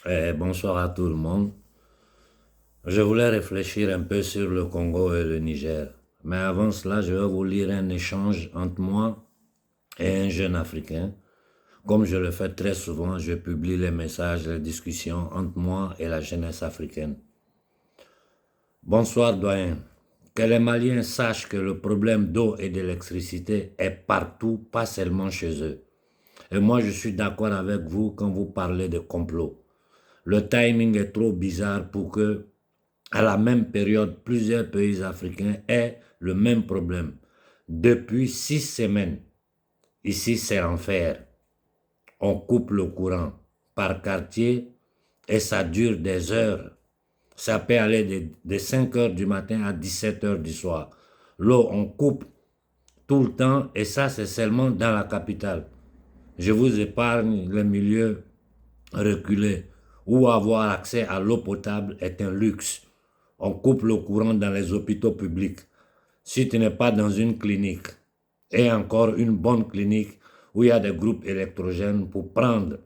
Bonsoir à tout le monde. Je voulais réfléchir un peu sur le Congo et le Niger. Mais avant cela, je vais vous lire un échange entre moi et un jeune Africain. Comme je le fais très souvent, je publie les messages, les discussions entre moi et la jeunesse africaine. Bonsoir, doyen. Que les Maliens sachent que le problème d'eau et d'électricité est partout, pas seulement chez eux. Et moi, je suis d'accord avec vous quand vous parlez de complot. Le timing est trop bizarre pour que à la même période, plusieurs pays africains aient le même problème. Depuis 6 semaines, ici c'est l'enfer. On coupe le courant par quartier et ça dure des heures. Ça peut aller de 5 heures du matin à 17 heures du soir. L'eau, on coupe tout le temps et ça c'est seulement dans la capitale. Je vous épargne les milieux reculés où avoir accès à l'eau potable est un luxe. On coupe le courant dans les hôpitaux publics. Si tu n'es pas dans une clinique, et encore une bonne clinique où il y a des groupes électrogènes pour prendre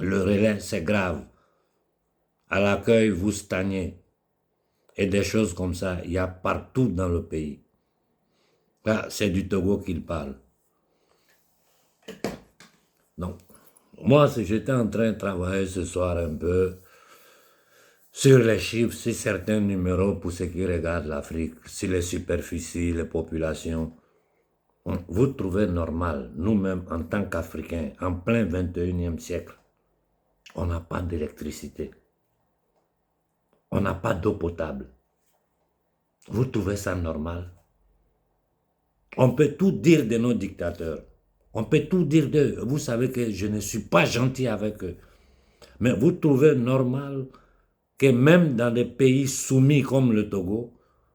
le relais, c'est grave. À l'accueil, vous stagnez. Et des choses comme ça, il y a partout dans le pays. Là, c'est du Togo qu'il parle. Donc, moi, si j'étais en train de travailler ce soir un peu sur les chiffres, sur certains numéros pour ceux qui regardent l'Afrique, sur les superficies, les populations, vous trouvez normal, nous-mêmes en tant qu'Africains, en plein 21e siècle, on n'a pas d'électricité, on n'a pas d'eau potable. Vous trouvez ça normal? On peut tout dire de nos dictateurs, on peut tout dire d'eux. Vous savez que je ne suis pas gentil avec eux. Mais vous trouvez normal que même dans des pays soumis comme le Togo,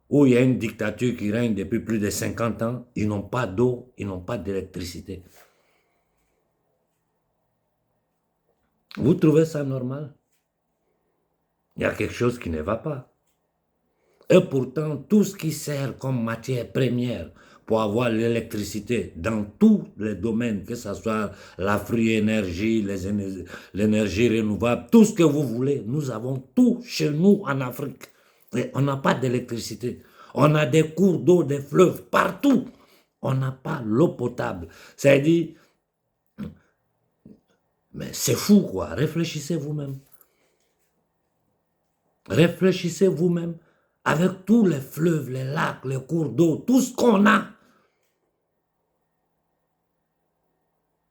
où il y a une dictature qui règne depuis plus de 50 ans, ils n'ont pas d'eau, ils n'ont pas d'électricité. Vous trouvez ça normal? Il y a quelque chose qui ne va pas. Et pourtant, tout ce qui sert comme matière première pour avoir l'électricité dans tous les domaines, que ce soit la free énergie, l'énergie renouvelable, tout ce que vous voulez, nous avons tout chez nous en Afrique. Et on n'a pas d'électricité. On a des cours d'eau, des fleuves partout. On n'a pas l'eau potable. C'est-à-dire, mais c'est fou quoi, réfléchissez vous-même. Réfléchissez vous-même avec tous les fleuves, les lacs, les cours d'eau, tout ce qu'on a.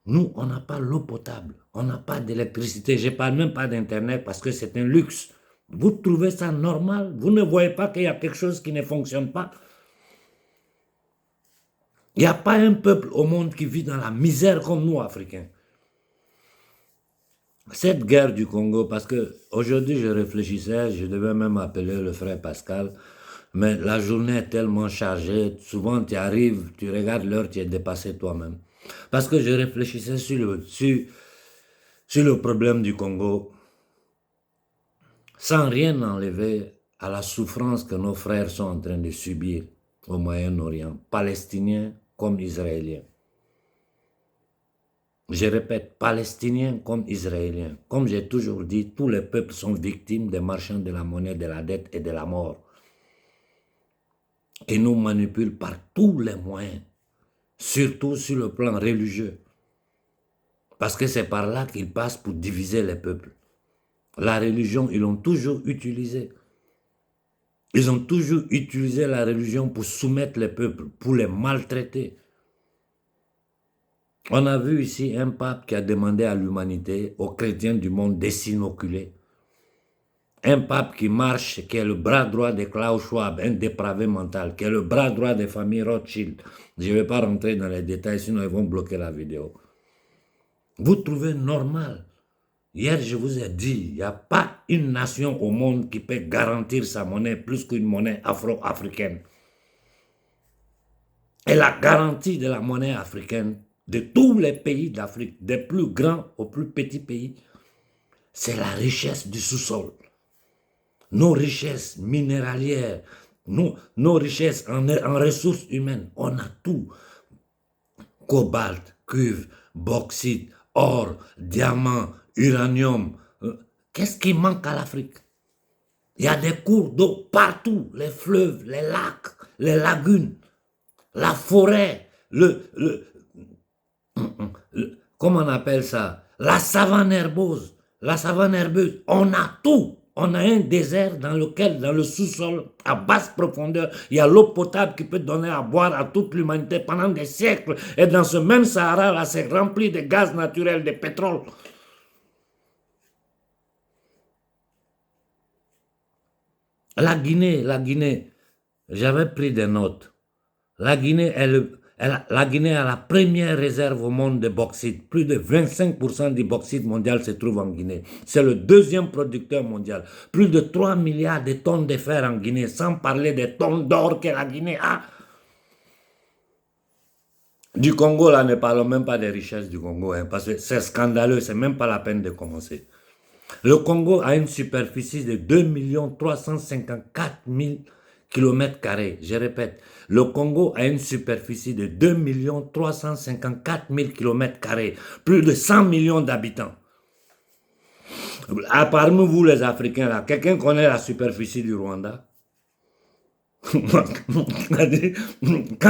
Nous, on n'a pas l'eau potable, on n'a pas d'électricité, je ne parle même pas d'Internet parce que c'est un luxe. Vous trouvez ça normal? Vous ne voyez pas qu'il y a quelque chose qui ne fonctionne pas? Il n'y a pas un peuple au monde qui vit dans la misère comme nous, Africains. Cette guerre du Congo, parce que aujourd'hui je réfléchissais, je devais même appeler le frère Pascal, mais la journée est tellement chargée, souvent tu arrives, tu regardes l'heure, tu es dépassé toi-même. Parce que je réfléchissais sur le problème du Congo, sans rien enlever à la souffrance que nos frères sont en train de subir au Moyen-Orient, palestiniens comme israéliens. Je répète, palestiniens comme israéliens. Comme j'ai toujours dit, tous les peuples sont victimes des marchands de la monnaie, de la dette et de la mort. Qui nous manipulent par tous les moyens, surtout sur le plan religieux. Parce que c'est par là qu'ils passent pour diviser les peuples. La religion, ils l'ont toujours utilisée. Ils ont toujours utilisé la religion pour soumettre les peuples, pour les maltraiter. On a vu ici un pape qui a demandé à l'humanité, aux chrétiens du monde, de s'inoculer. Un pape qui marche, qui est le bras droit de Klaus Schwab, un dépravé mental, qui est le bras droit des familles Rothschild. Je ne vais pas rentrer dans les détails, sinon ils vont bloquer la vidéo. Vous trouvez normal? Hier, je vous ai dit, il n'y a pas une nation au monde qui peut garantir sa monnaie plus qu'une monnaie afro-africaine. Et la garantie de la monnaie africaine, de tous les pays d'Afrique, des plus grands aux plus petits pays, c'est la richesse du sous-sol. Nos richesses minéralières, nos richesses en ressources humaines, on a tout. Cobalt, cuivre, bauxite, or, diamant, uranium, Qu'est-ce qui manque à l'Afrique? Il y a des cours d'eau partout, les fleuves, les lacs, les lagunes, la forêt, comment on appelle ça? La savane herbeuse. La savane herbeuse, on a tout. On a un désert dans lequel, dans le sous-sol, à basse profondeur, il y a l'eau potable qui peut donner à boire à toute l'humanité pendant des siècles. Et dans ce même Sahara-là, c'est rempli de gaz naturel, de pétrole. La Guinée, j'avais pris des notes. La Guinée la Guinée a la première réserve au monde de bauxite. Plus de 25% du bauxite mondial se trouve en Guinée. C'est le deuxième producteur mondial. Plus de 3 milliards de tonnes de fer en Guinée, sans parler des tonnes d'or que la Guinée a. Du Congo, là, ne parlons même pas des richesses du Congo, hein, parce que c'est scandaleux, c'est même pas la peine de commencer. Le Congo a une superficie de 2 354 000 km². Je répète, le Congo a une superficie de 2 354 000 km², plus de 100 millions d'habitants. Parmi vous les Africains, là, quelqu'un connaît la superficie du Rwanda? Quand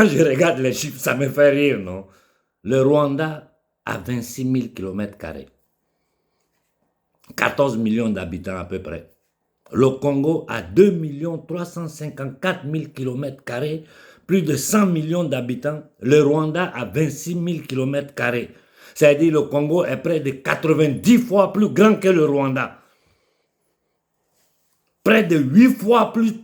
je regarde les chiffres, ça me fait rire, non? Le Rwanda a 26 000 km². 14 millions d'habitants à peu près. Le Congo a 2 354 000 km², plus de 100 millions d'habitants. Le Rwanda a 26 000 km². C'est-à-dire le Congo est près de 90 fois plus grand que le Rwanda. Près de 8 fois plus,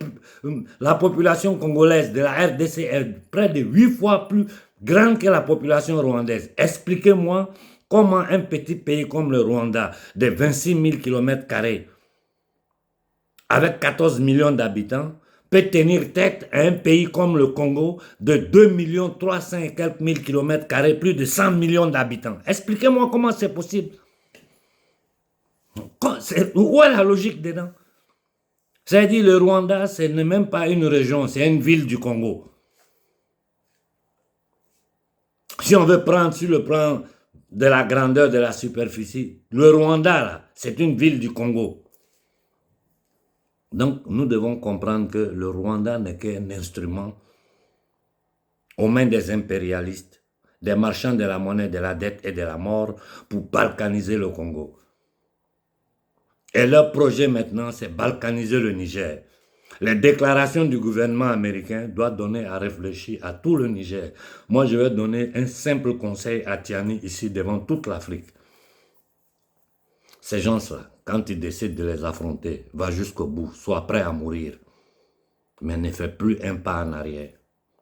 la population congolaise de la RDC est près de 8 fois plus grande que la population rwandaise. Expliquez-moi comment un petit pays comme le Rwanda, de 26 000 km², avec 14 millions d'habitants, peut tenir tête à un pays comme le Congo de 2 300 et quelques mille km², plus de 100 millions d'habitants. Expliquez-moi comment c'est possible. Où est la logique dedans? C'est-à-dire le Rwanda, ce n'est même pas une région, c'est une ville du Congo. Si on veut prendre sur le plan de la grandeur de la superficie, le Rwanda, c'est une ville du Congo. Donc, nous devons comprendre que le Rwanda n'est qu'un instrument aux mains des impérialistes, des marchands de la monnaie, de la dette et de la mort pour balkaniser le Congo. Et leur projet maintenant, c'est balkaniser le Niger. Les déclarations du gouvernement américain doivent donner à réfléchir à tout le Niger. Moi, je vais donner un simple conseil à Tiani ici devant toute l'Afrique. Ces gens-là, quand ils décident de les affronter, va jusqu'au bout, sois prêt à mourir. Mais ne fais plus un pas en arrière.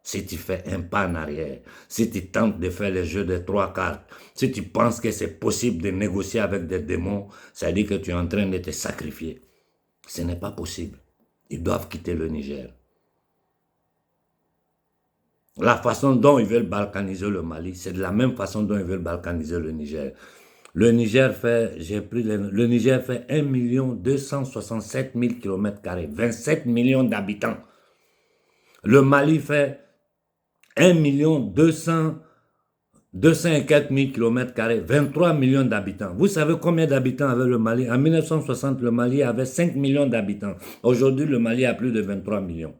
Si tu fais un pas en arrière, si tu tentes de faire les jeux des 3 cartes, si tu penses que c'est possible de négocier avec des démons, ça veut dire que tu es en train de te sacrifier. Ce n'est pas possible. Ils doivent quitter le Niger. La façon dont ils veulent balkaniser le Mali, c'est de la même façon dont ils veulent balkaniser le Niger. Le Niger fait, le Niger fait 1 267 000 km², 27 millions d'habitants. Le Mali fait 1 200 et quelques mille km², 23 millions d'habitants. Vous savez combien d'habitants avait le Mali? En 1960, le Mali avait 5 millions d'habitants. Aujourd'hui, le Mali a plus de 23 millions.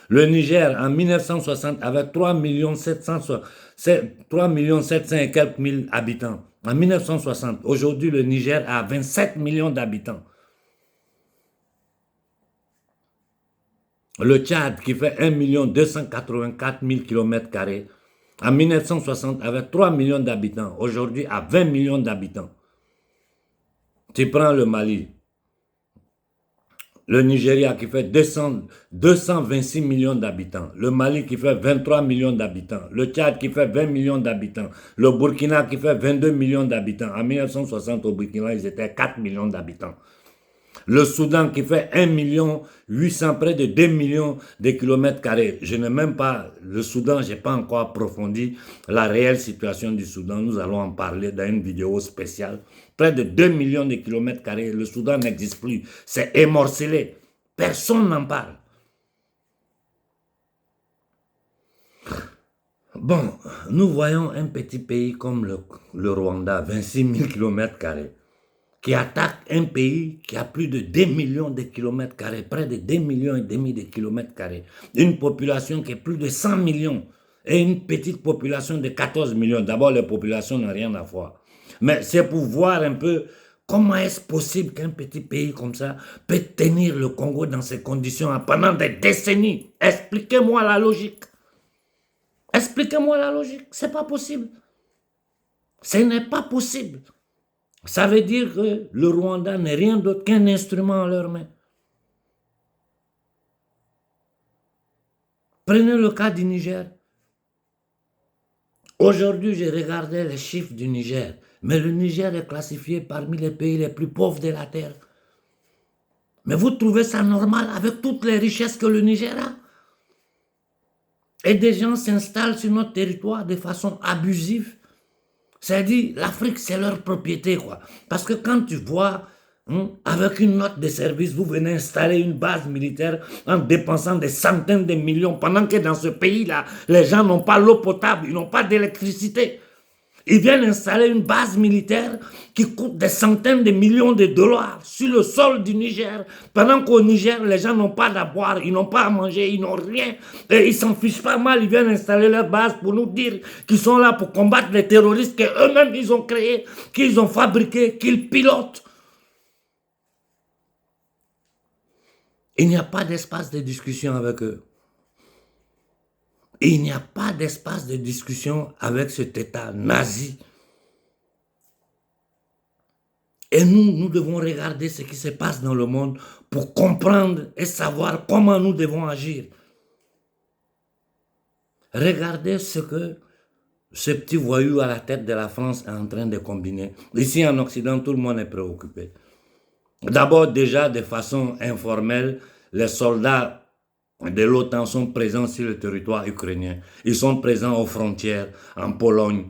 Le Niger, en 1960, avait 3 700 et quelques mille habitants. En 1960, aujourd'hui, le Niger a 27 millions d'habitants. Le Tchad, qui fait 1 284 000 km², en 1960, avait 3 millions d'habitants. Aujourd'hui, a 20 millions d'habitants. Tu prends le Mali, le Nigeria qui fait 226 millions d'habitants, le Mali qui fait 23 millions d'habitants, le Tchad qui fait 20 millions d'habitants, le Burkina qui fait 22 millions d'habitants. En 1960, au Burkina, ils étaient 4 millions d'habitants. Le Soudan qui fait 1 800 000, près de 2 millions de kilomètres². Je n'ai même pas, le Soudan, je n'ai pas encore approfondi la réelle situation du Soudan. Nous allons en parler dans une vidéo spéciale. Près de 2 millions de kilomètres². Le Soudan n'existe plus. C'est émorcelé. Personne n'en parle. Bon, nous voyons un petit pays comme le Rwanda, 26 000 km². qui attaque un pays qui a plus de 2 millions de kilomètres carrés, près de 2 millions et demi de kilomètres carrés, une population qui est plus de 100 millions et une petite population de 14 millions. D'abord, les populations n'ont rien à voir. Mais c'est pour voir un peu comment est-ce possible qu'un petit pays comme ça peut tenir le Congo dans ces conditions pendant des décennies. Expliquez-moi la logique. Expliquez-moi la logique. C'est pas possible. Ce n'est pas possible. Ça veut dire que le Rwanda n'est rien d'autre qu'un instrument en leurs mains. Prenez le cas du Niger. Aujourd'hui, j'ai regardé les chiffres du Niger, mais le Niger est classifié parmi les pays les plus pauvres de la terre. Mais vous trouvez ça normal avec toutes les richesses que le Niger a? Et des gens s'installent sur notre territoire de façon abusive. C'est-à-dire, l'Afrique, c'est leur propriété, quoi. Parce que quand tu vois, avec une note de service, vous venez installer une base militaire en dépensant des centaines de millions, pendant que dans ce pays-là, les gens n'ont pas l'eau potable, ils n'ont pas d'électricité. Ils viennent installer une base militaire qui coûte des centaines de millions de dollars sur le sol du Niger, pendant qu'au Niger, les gens n'ont pas à boire, ils n'ont pas à manger, ils n'ont rien. Et ils s'en fichent pas mal, ils viennent installer leur base pour nous dire qu'ils sont là pour combattre les terroristes qu'eux-mêmes ils ont créés, qu'ils ont fabriqués, qu'ils pilotent. Il n'y a pas d'espace de discussion avec eux. Il n'y a pas d'espace de discussion avec cet État nazi. Et nous devons regarder ce qui se passe dans le monde pour comprendre et savoir comment nous devons agir. Regardez ce que ce petit voyou à la tête de la France est en train de combiner. Ici en Occident, tout le monde est préoccupé. D'abord, déjà, de façon informelle, les soldats de l'OTAN sont présents sur le territoire ukrainien. Ils sont présents aux frontières, en Pologne.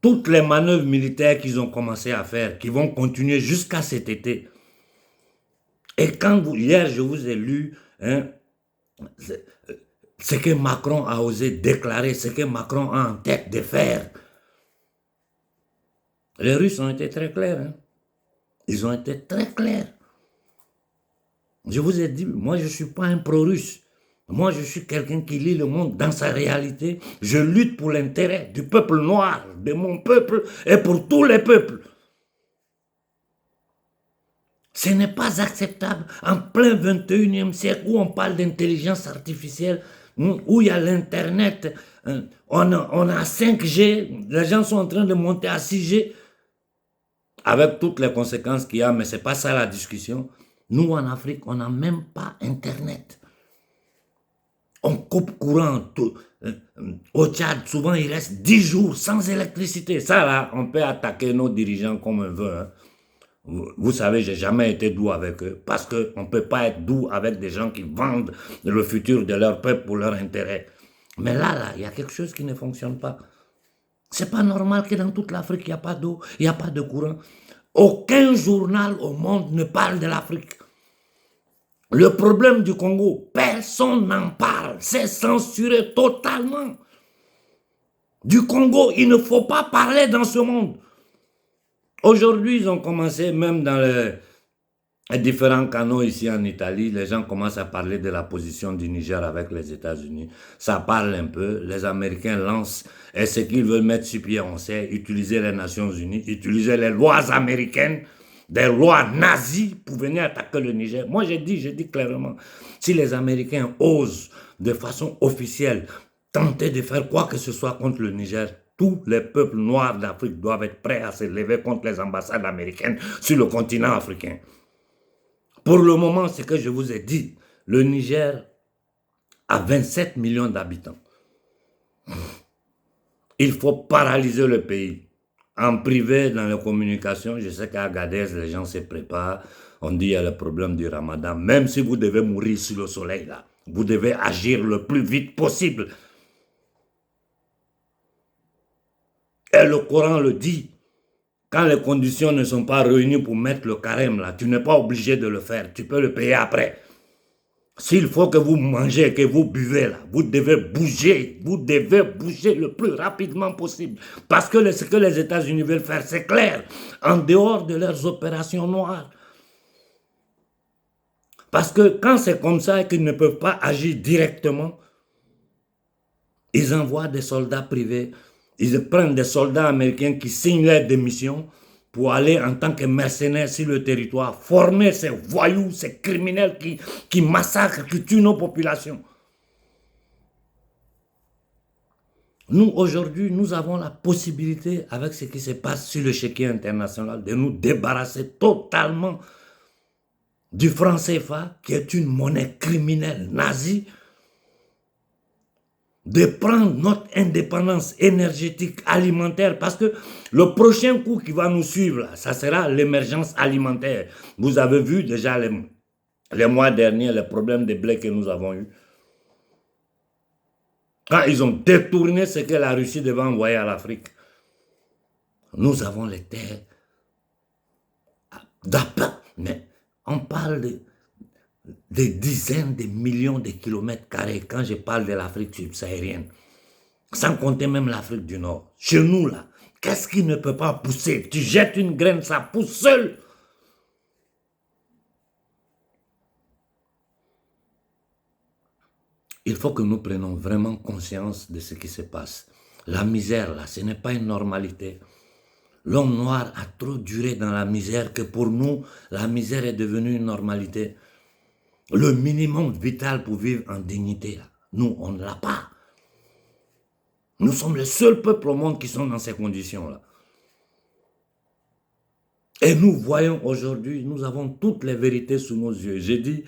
Toutes les manœuvres militaires qu'ils ont commencé à faire, qui vont continuer jusqu'à cet été. Et quand hier, je vous ai lu ce que Macron a osé déclarer, ce que Macron a en tête de faire. Les Russes ont été très clairs. Ils ont été très clairs. Je vous ai dit, moi je ne suis pas un pro-russe. Moi je suis quelqu'un qui lit le monde dans sa réalité. Je lutte pour l'intérêt du peuple noir, de mon peuple et pour tous les peuples. Ce n'est pas acceptable en plein 21e siècle où on parle d'intelligence artificielle, où il y a l'Internet, on a 5G, les gens sont en train de monter à 6G, avec toutes les conséquences qu'il y a, mais ce n'est pas ça la discussion. Nous, en Afrique, on n'a même pas Internet. On coupe courant. Au Tchad, souvent, il reste 10 jours sans électricité. Ça, là, on peut attaquer nos dirigeants comme on veut. Vous savez, je n'ai jamais été doux avec eux parce qu'on ne peut pas être doux avec des gens qui vendent le futur de leur peuple pour leur intérêt. Mais là, il y a quelque chose qui ne fonctionne pas. Ce n'est pas normal que dans toute l'Afrique, il n'y a pas d'eau, il n'y a pas de courant. Aucun journal au monde ne parle de l'Afrique. Le problème du Congo, personne n'en parle. C'est censuré totalement. Du Congo, il ne faut pas parler dans ce monde. Aujourd'hui, ils ont commencé, même dans les différents canaux ici en Italie, les gens commencent à parler de la position du Niger avec les États-Unis. Ça parle un peu. Les Américains lancent. Et ce qu'ils veulent mettre sur pied, on sait, utiliser les Nations Unies, utiliser les lois américaines, des lois nazies pour venir attaquer le Niger. Moi, j'ai dit clairement, si les Américains osent de façon officielle tenter de faire quoi que ce soit contre le Niger, tous les peuples noirs d'Afrique doivent être prêts à se lever contre les ambassades américaines sur le continent africain. Pour le moment, ce que je vous ai dit, le Niger a 27 millions d'habitants. Il faut paralyser le pays. En privé, dans les communications, je sais qu'à Agadez, les gens se préparent. On dit qu'il y a le problème du Ramadan. Même si vous devez mourir sous le soleil, là, vous devez agir le plus vite possible. Et le Coran le dit. Quand les conditions ne sont pas réunies pour mettre le carême, là, tu n'es pas obligé de le faire. Tu peux le payer après. S'il faut que vous mangez, que vous buvez là, vous devez bouger le plus rapidement possible. Parce que ce que les États-Unis veulent faire, c'est clair, en dehors de leurs opérations noires. Parce que quand c'est comme ça qu'ils ne peuvent pas agir directement, ils envoient des soldats privés, ils prennent des soldats américains qui signent leur démission pour aller en tant que mercenaires sur le territoire, former ces voyous, ces criminels qui massacrent, qui tuent nos populations. Nous, aujourd'hui, nous avons la possibilité, avec ce qui se passe sur le chéquier international, de nous débarrasser totalement du franc CFA, qui est une monnaie criminelle nazie, de prendre notre indépendance énergétique, alimentaire, parce que le prochain coup qui va nous suivre, là, ça sera l'émergence alimentaire. Vous avez vu déjà les mois derniers, les problèmes de blé que nous avons eu. Quand ils ont détourné ce que la Russie devait envoyer à l'Afrique, nous avons les terres d'appel. Mais on parle de dizaines de millions de kilomètres carrés quand je parle de l'Afrique subsaharienne. Sans compter même l'Afrique du Nord. Chez nous, là, qu'est-ce qui ne peut pas pousser? Tu jettes une graine, ça pousse seul. Il faut que nous prenions vraiment conscience de ce qui se passe. La misère, là, ce n'est pas une normalité. L'homme noir a trop duré dans la misère que pour nous, la misère est devenue une normalité. Le minimum vital pour vivre en dignité, là, nous, on ne l'a pas. Nous sommes le seul peuple au monde qui sont dans ces conditions-là. Et nous voyons aujourd'hui, nous avons toutes les vérités sous nos yeux. J'ai dit,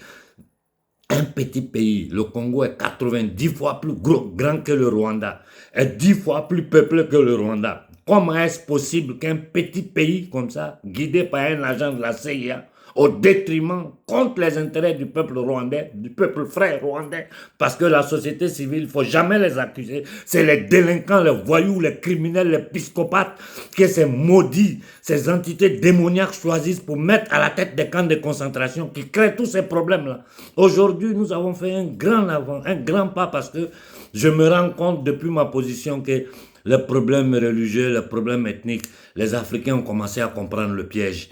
un petit pays, le Congo est 90 fois plus grand que le Rwanda, est 10 fois plus peuplé que le Rwanda. Comment est-ce possible qu'un petit pays comme ça, guidé par un agent de la CIA, au détriment, contre les intérêts du peuple rwandais, du peuple frère rwandais, parce que la société civile, il ne faut jamais les accuser, c'est les délinquants, les voyous, les criminels, les psychopathes, que ces maudits, ces entités démoniaques choisissent pour mettre à la tête des camps de concentration, qui créent tous ces problèmes-là. Aujourd'hui, nous avons fait un grand avant, un grand pas, parce que je me rends compte depuis ma position que les problèmes religieux, les problèmes ethniques, les Africains ont commencé à comprendre le piège.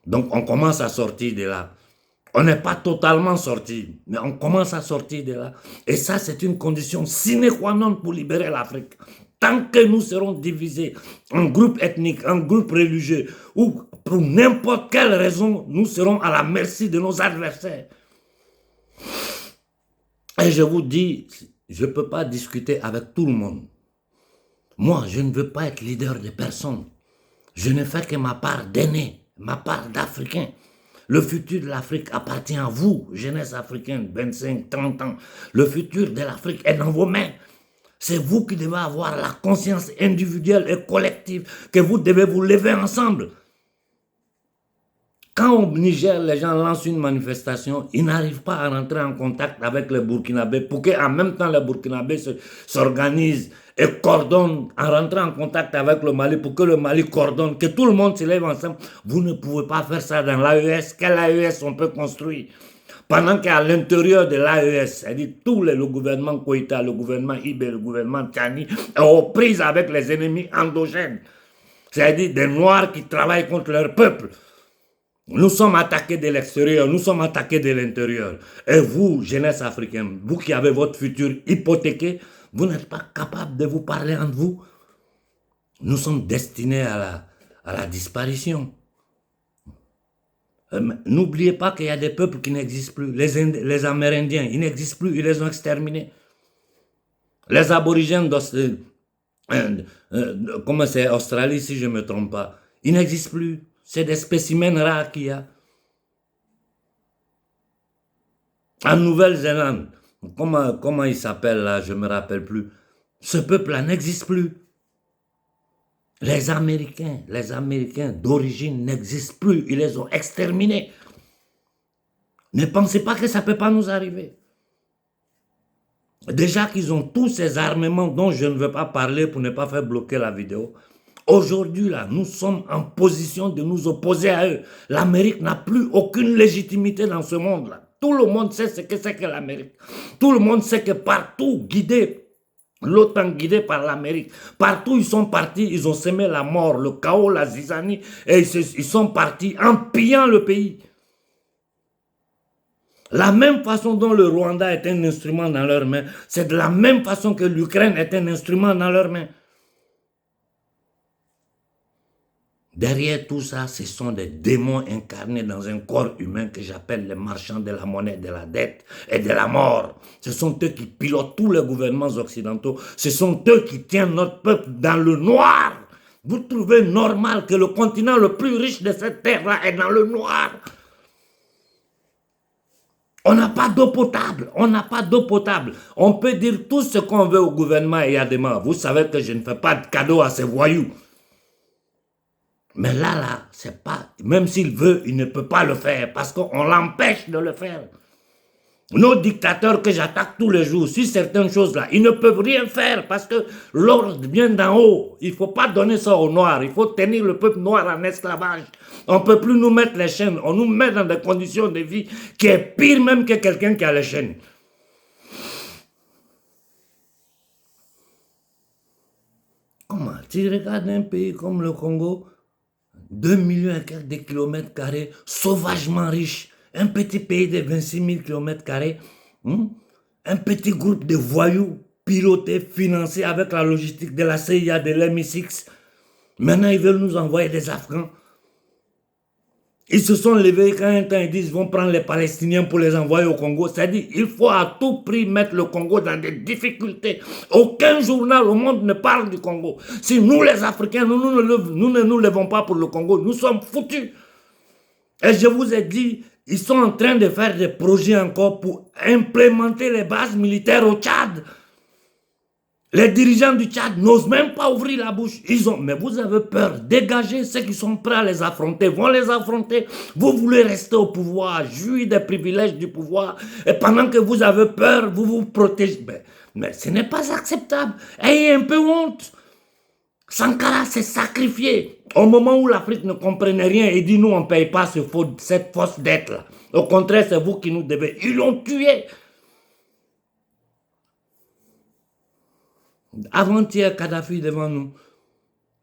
Donc, on commence à sortir de là. On n'est pas totalement sorti, mais on commence à sortir de là. Et ça, c'est une condition sine qua non pour libérer l'Afrique. Tant que nous serons divisés en groupes ethniques, en groupes religieux, ou pour n'importe quelle raison, nous serons à la merci de nos adversaires. Et je vous dis, je ne peux pas discuter avec tout le monde. Moi, je ne veux pas être leader de personne. Je ne fais que ma part d'aîné, ma part d'Africain. Le futur de l'Afrique appartient à vous, jeunesse africaine, 25, 30 ans. Le futur de l'Afrique est dans vos mains. C'est vous qui devez avoir la conscience individuelle et collective, que vous devez vous lever ensemble. Quand au Niger, les gens lancent une manifestation, ils n'arrivent pas à rentrer en contact avec les Burkinabés pour qu'en même temps les Burkinabés s'organisent et coordonnent en rentrant en contact avec le Mali pour que le Mali coordonne, que tout le monde se lève ensemble. Vous ne pouvez pas faire ça dans l'AES. Quel AES on peut construire? Pendant qu'à l'intérieur de l'AES, c'est-à-dire le gouvernement Koïta, le gouvernement Ibé, le gouvernement Tchani, est aux prises avec les ennemis endogènes. C'est-à-dire des Noirs qui travaillent contre leur peuple. Nous sommes attaqués de l'extérieur, nous sommes attaqués de l'intérieur. Et vous, jeunesse africaine, vous qui avez votre futur hypothéqué, vous n'êtes pas capable de vous parler entre vous. Nous sommes destinés à la disparition. N'oubliez pas qu'il y a des peuples qui n'existent plus. Les Amérindiens, ils n'existent plus, ils les ont exterminés. Les aborigènes comment c'est, Australie, si je ne me trompe pas, ils n'existent plus. C'est des spécimens rares qu'il y a. En Nouvelle-Zélande, comment il s'appelle là, je ne me rappelle plus. Ce peuple-là n'existe plus. Les Américains d'origine n'existent plus. Ils les ont exterminés. Ne pensez pas que ça ne peut pas nous arriver. Déjà qu'ils ont tous ces armements dont je ne veux pas parler pour ne pas faire bloquer la vidéo. Aujourd'hui, là, nous sommes en position de nous opposer à eux. L'Amérique n'a plus aucune légitimité dans ce monde-là. Tout le monde sait ce que c'est que l'Amérique. Tout le monde sait que partout, guidé, l'OTAN guidé par l'Amérique, partout ils sont partis, ils ont semé la mort, le chaos, la zizanie, et ils sont partis en pillant le pays. La même façon dont le Rwanda est un instrument dans leurs mains, c'est de la même façon que l'Ukraine est un instrument dans leurs mains. Derrière tout ça, ce sont des démons incarnés dans un corps humain que j'appelle les marchands de la monnaie, de la dette et de la mort. Ce sont eux qui pilotent tous les gouvernements occidentaux. Ce sont eux qui tiennent notre peuple dans le noir. Vous trouvez normal que le continent le plus riche de cette terre-là est dans le noir? On n'a pas d'eau potable, on n'a pas d'eau potable. On peut dire tout ce qu'on veut au gouvernement et à demain. Vous savez que je ne fais pas de cadeau à ces voyous. Mais là, c'est pas, même s'il veut, il ne peut pas le faire parce qu'on l'empêche de le faire. Nos dictateurs que j'attaque tous les jours sur certaines choses-là, ils ne peuvent rien faire parce que l'ordre vient d'en haut. Il ne faut pas donner ça aux Noirs, il faut tenir le peuple noir en esclavage. On ne peut plus nous mettre les chaînes, on nous met dans des conditions de vie qui est pire même que quelqu'un qui a les chaînes. Comment? Tu regardes un pays comme le Congo, 2 millions et quelques de kilomètres carrés, sauvagement riche, un petit pays de 26 000 kilomètres carrés, un petit groupe de voyous pilotés, financés avec la logistique de la CIA, de l'MI6. Maintenant, ils veulent nous envoyer des Afghans. Ils se sont levés quand un temps ils disent qu'ils vont prendre les Palestiniens pour les envoyer au Congo. C'est-à-dire qu'il faut à tout prix mettre le Congo dans des difficultés. Aucun journal au monde ne parle du Congo. Si nous les Africains, nous ne nous levons pas pour le Congo, nous sommes foutus. Et je vous ai dit, ils sont en train de faire des projets encore pour implémenter les bases militaires au Tchad. Les dirigeants du Tchad n'osent même pas ouvrir la bouche. Mais vous avez peur. Dégagez ceux qui sont prêts à les affronter. Vont les affronter. Vous voulez rester au pouvoir, jouir des privilèges du pouvoir. Et pendant que vous avez peur, vous vous protégez. Mais ce n'est pas acceptable. Ayez un peu honte. Sankara s'est sacrifié. Au moment où l'Afrique ne comprenait rien, il dit nous on ne paye pas cette fausse dette-là. Au contraire, c'est vous qui nous devez. Ils l'ont tué. Avant-hier, Kadhafi devant nous,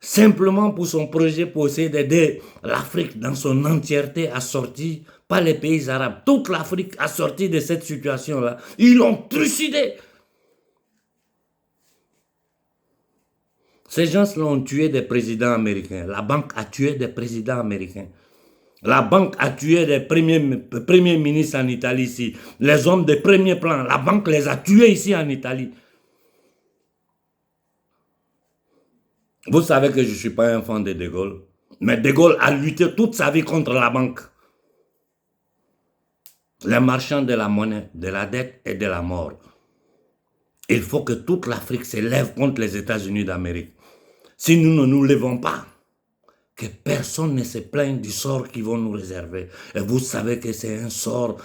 simplement pour son projet pour essayer d'aider l'Afrique dans son entièreté à sortir, pas les pays arabes, toute l'Afrique à sortir de cette situation-là. Ils l'ont trucidé. Ces gens-là ont tué des présidents américains. La banque a tué des présidents américains. La banque a tué des premiers ministres en Italie ici. Les hommes de premier plan. La banque les a tués ici en Italie. Vous savez que je ne suis pas un fan de De Gaulle. Mais De Gaulle a lutté toute sa vie contre la banque. Les marchands de la monnaie, de la dette et de la mort. Il faut que toute l'Afrique se lève contre les États-Unis d'Amérique. Si nous ne nous levons pas, que personne ne se plaigne du sort qu'ils vont nous réserver. Et vous savez que c'est un sort.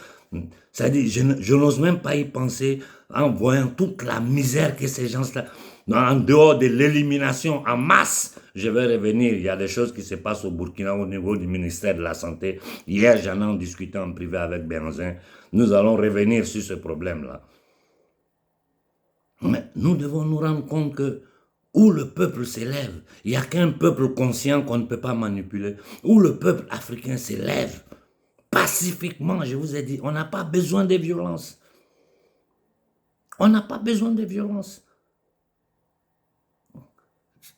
C'est-à-dire, je n'ose même pas y penser en voyant toute la misère que ces gens-là... En dehors de l'élimination en masse, je vais revenir, il y a des choses qui se passent au Burkina au niveau du ministère de la Santé. Hier, j'en ai discuté en privé avec Benzin. Nous allons revenir sur ce problème-là. Mais nous devons nous rendre compte que où le peuple s'élève, il n'y a qu'un peuple conscient qu'on ne peut pas manipuler. Où le peuple africain s'élève pacifiquement, je vous ai dit, on n'a pas besoin de violence. On n'a pas besoin de violence.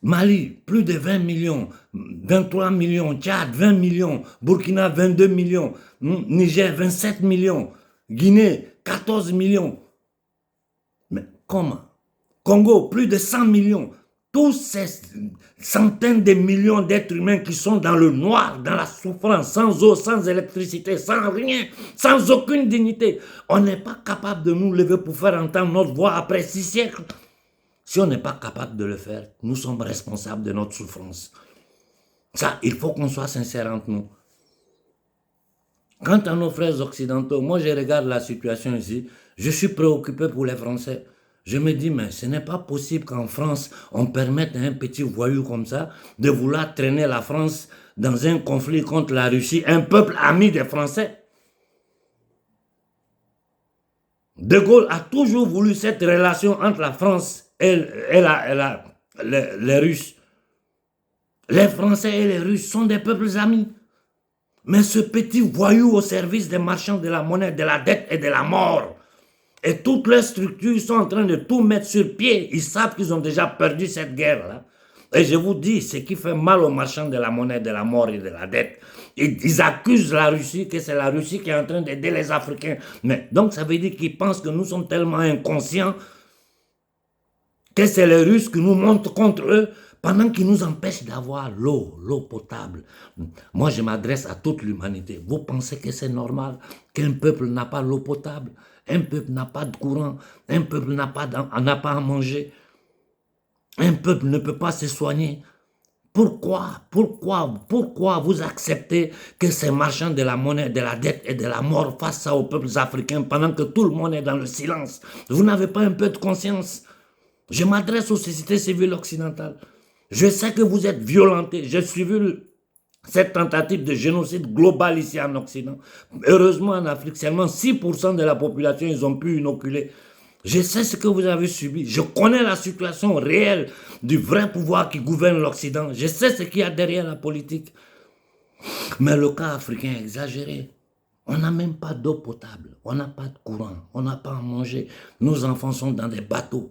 Mali, plus de 20 millions, 23 millions, Tchad, 20 millions, Burkina, 22 millions, Niger, 27 millions, Guinée, 14 millions. Mais comment? Congo, plus de 100 millions. Tous ces centaines de millions d'êtres humains qui sont dans le noir, dans la souffrance, sans eau, sans électricité, sans rien, sans aucune dignité. On n'est pas capable de nous lever pour faire entendre notre voix après 6 siècles. Si on n'est pas capable de le faire, nous sommes responsables de notre souffrance. Ça, il faut qu'on soit sincère entre nous. Quant à nos frères occidentaux, moi je regarde la situation ici, je suis préoccupé pour les Français. Je me dis, mais ce n'est pas possible qu'en France, on permette à un petit voyou comme ça de vouloir traîner la France dans un conflit contre la Russie, un peuple ami des Français. De Gaulle a toujours voulu cette relation entre la France et les Russes. Les Français et les Russes sont des peuples amis. Mais ce petit voyou au service des marchands de la monnaie, de la dette et de la mort, et toutes leurs structures sont en train de tout mettre sur pied. Ils savent qu'ils ont déjà perdu cette guerre-là. Et je vous dis, ce qui fait mal aux marchands de la monnaie, de la mort et de la dette, ils accusent la Russie, que c'est la Russie qui est en train d'aider les Africains. Mais donc ça veut dire qu'ils pensent que nous sommes tellement inconscients que c'est les Russes qui nous montent contre eux pendant qu'ils nous empêchent d'avoir l'eau potable. Moi, je m'adresse à toute l'humanité. Vous pensez que c'est normal qu'un peuple n'a pas l'eau potable? Un peuple n'a pas de courant? Un peuple n'a pas à manger? Un peuple ne peut pas se soigner? Pourquoi vous acceptez que ces marchands de la monnaie, de la dette et de la mort fassent ça aux peuples africains pendant que tout le monde est dans le silence? Vous n'avez pas un peu de conscience? Je m'adresse aux sociétés civiles occidentales. Je sais que vous êtes violentés. J'ai suivi cette tentative de génocide global ici en Occident. Heureusement, en Afrique, seulement 6% de la population, ils ont pu inoculer. Je sais ce que vous avez subi. Je connais la situation réelle du vrai pouvoir qui gouverne l'Occident. Je sais ce qu'il y a derrière la politique. Mais le cas africain est exagéré. On n'a même pas d'eau potable. On n'a pas de courant. On n'a pas à manger. Nos enfants sont dans des bateaux.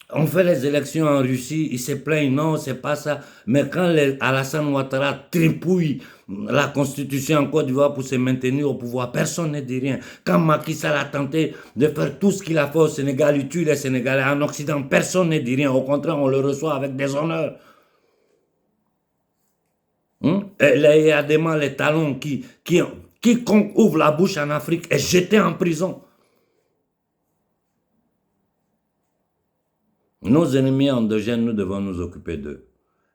On fait les élections en Russie, ils se plaignent, non, c'est pas ça. Mais quand Alassane Ouattara tripouille la constitution en Côte d'Ivoire pour se maintenir au pouvoir, personne ne dit rien. Quand Macky Sall a tenté de faire tout ce qu'il a fait au Sénégal, il tue les Sénégalais. En Occident, personne ne dit rien. Au contraire, on le reçoit avec des honneurs. Et là, il y a des gens, les talons, quiconque ouvre la bouche en Afrique est jeté en prison. Nos ennemis endogènes, nous devons nous occuper d'eux.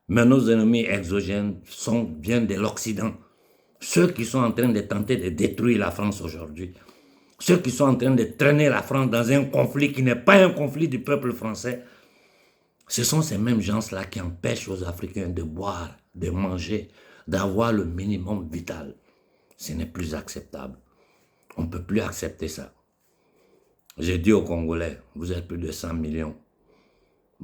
Mais nos ennemis exogènes viennent de l'Occident. Ceux qui sont en train de tenter de détruire la France aujourd'hui. Ceux qui sont en train de traîner la France dans un conflit qui n'est pas un conflit du peuple français. Ce sont ces mêmes gens-là qui empêchent aux Africains de boire, de manger, d'avoir le minimum vital. Ce n'est plus acceptable. On ne peut plus accepter ça. J'ai dit aux Congolais, vous êtes plus de 100 millions.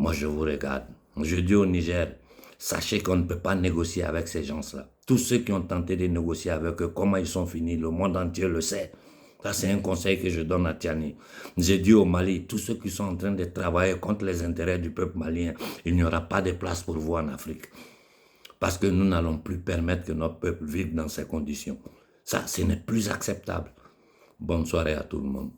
Moi, je vous regarde. Je dis au Niger, sachez qu'on ne peut pas négocier avec ces gens-là. Tous ceux qui ont tenté de négocier avec eux, comment ils sont finis, le monde entier le sait. Ça, c'est un conseil que je donne à Tiani. J'ai dit au Mali, tous ceux qui sont en train de travailler contre les intérêts du peuple malien, il n'y aura pas de place pour vous en Afrique. Parce que nous n'allons plus permettre que notre peuple vive dans ces conditions. Ça, ce n'est plus acceptable. Bonne soirée à tout le monde.